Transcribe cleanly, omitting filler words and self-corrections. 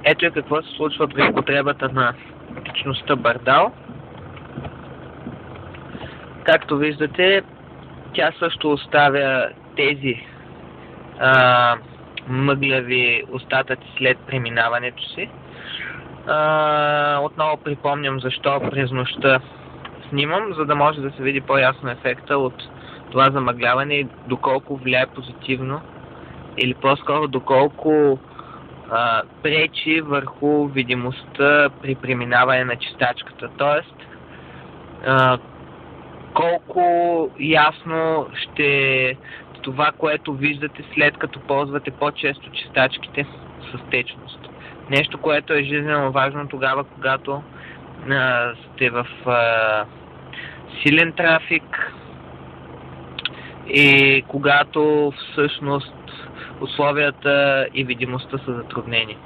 Ето и какво се случва при употребата на течността бардал. Както виждате, тя също оставя тези мъгляви остатъци след преминаването си. Отново припомням защо през нощта снимам, за да може да се види по-ясно ефекта от това замъгляване и доколко влияе позитивно, или по-скоро доколко пречи върху видимостта при преминаване на чистачката. Тоест, колко ясно ще това, което виждате след като ползвате по-често чистачките с течност. Нещо, което е жизнено важно тогава, когато сте в силен трафик и когато всъщност условията и видимостта са затруднени.